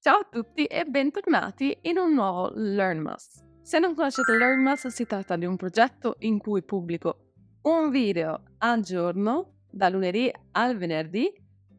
Ciao a tutti e bentornati in un nuovo Learnmas. Se non conoscete Learnmas, si tratta di un progetto in cui pubblico un video al giorno, da lunedì al venerdì,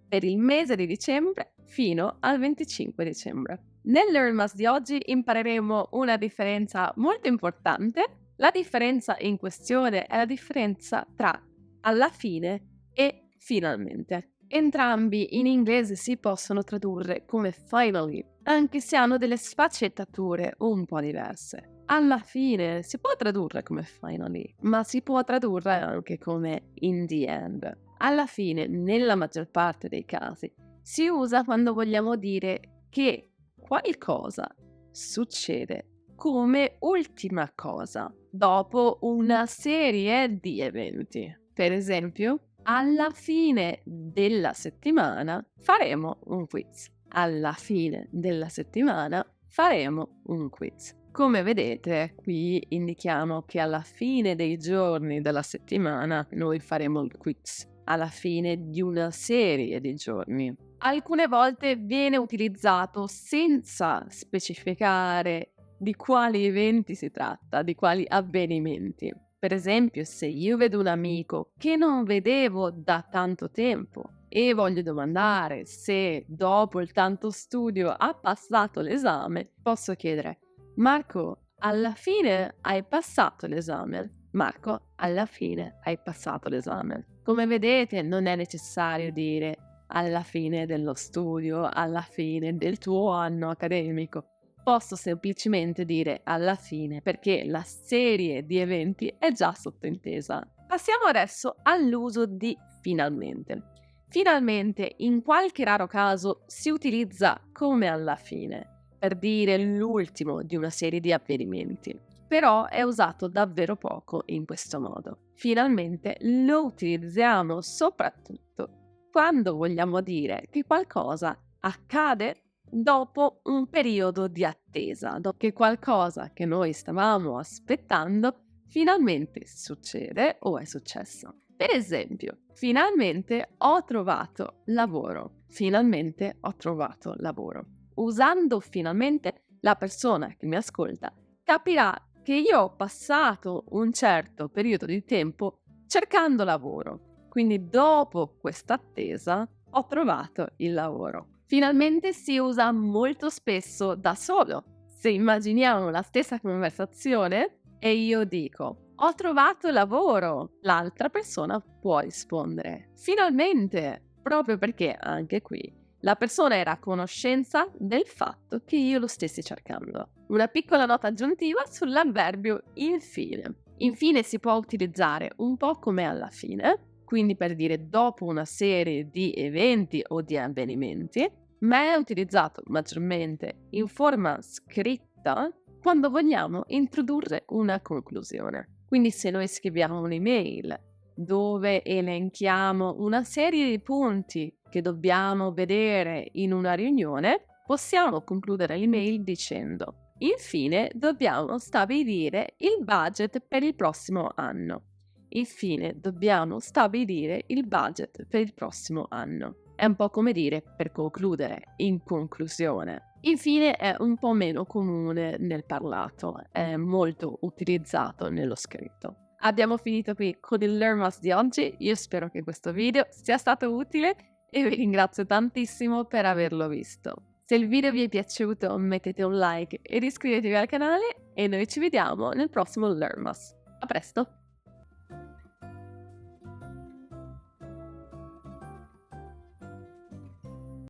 per il mese di dicembre fino al 25 dicembre. Nel Learnmas di oggi impareremo una differenza molto importante. La differenza in questione è la differenza tra alla fine e finalmente. Entrambi in inglese si possono tradurre come finally, anche se hanno delle sfaccettature un po' diverse. Alla fine si può tradurre come finally, ma si può tradurre anche come in the end. Alla fine, nella maggior parte dei casi, si usa quando vogliamo dire che qualcosa succede come ultima cosa, dopo una serie di eventi. Per esempio, alla fine della settimana faremo un quiz. Alla fine della settimana faremo un quiz. Come vedete, qui indichiamo che alla fine dei giorni della settimana noi faremo il quiz. Alla fine di una serie di giorni. Alcune volte viene utilizzato senza specificare di quali eventi si tratta, di quali avvenimenti. Per esempio, se io vedo un amico che non vedevo da tanto tempo e voglio domandare se dopo il tanto studio ha passato l'esame, posso chiedere: Marco, alla fine hai passato l'esame? Marco, alla fine hai passato l'esame. Come vedete, non è necessario dire alla fine dello studio, alla fine del tuo anno accademico. Posso semplicemente dire alla fine perché la serie di eventi è già sottintesa. Passiamo adesso all'uso di finalmente. Finalmente, in qualche raro caso, si utilizza come alla fine, per dire l'ultimo di una serie di avvenimenti. Però è usato davvero poco in questo modo. Finalmente lo utilizziamo soprattutto quando vogliamo dire che qualcosa accade dopo un periodo di attesa, dopo che qualcosa che noi stavamo aspettando finalmente succede o è successo. Per esempio, finalmente ho trovato lavoro. Finalmente ho trovato lavoro. Usando finalmente, la persona che mi ascolta capirà che io ho passato un certo periodo di tempo cercando lavoro. Quindi dopo questa attesa ho trovato il lavoro. Finalmente si usa molto spesso da solo. Se immaginiamo la stessa conversazione e io dico ho trovato lavoro, l'altra persona può rispondere finalmente, proprio perché anche qui la persona era a conoscenza del fatto che io lo stessi cercando. Una piccola nota aggiuntiva sull'avverbio infine. Infine si può utilizzare un po' come alla fine, quindi per dire dopo una serie di eventi o di avvenimenti, ma è utilizzato maggiormente in forma scritta quando vogliamo introdurre una conclusione. Quindi se noi scriviamo un'email dove elenchiamo una serie di punti che dobbiamo vedere in una riunione, possiamo concludere l'email dicendo: infine dobbiamo stabilire il budget per il prossimo anno. Infine dobbiamo stabilire il budget per il prossimo anno. È un po' come dire per concludere, in conclusione. Infine è un po' meno comune nel parlato, è molto utilizzato nello scritto. Abbiamo finito qui con il Learnmas di oggi, io spero che questo video sia stato utile e vi ringrazio tantissimo per averlo visto. Se il video vi è piaciuto mettete un like ed iscrivetevi al canale e noi ci vediamo nel prossimo Learnmas. A presto!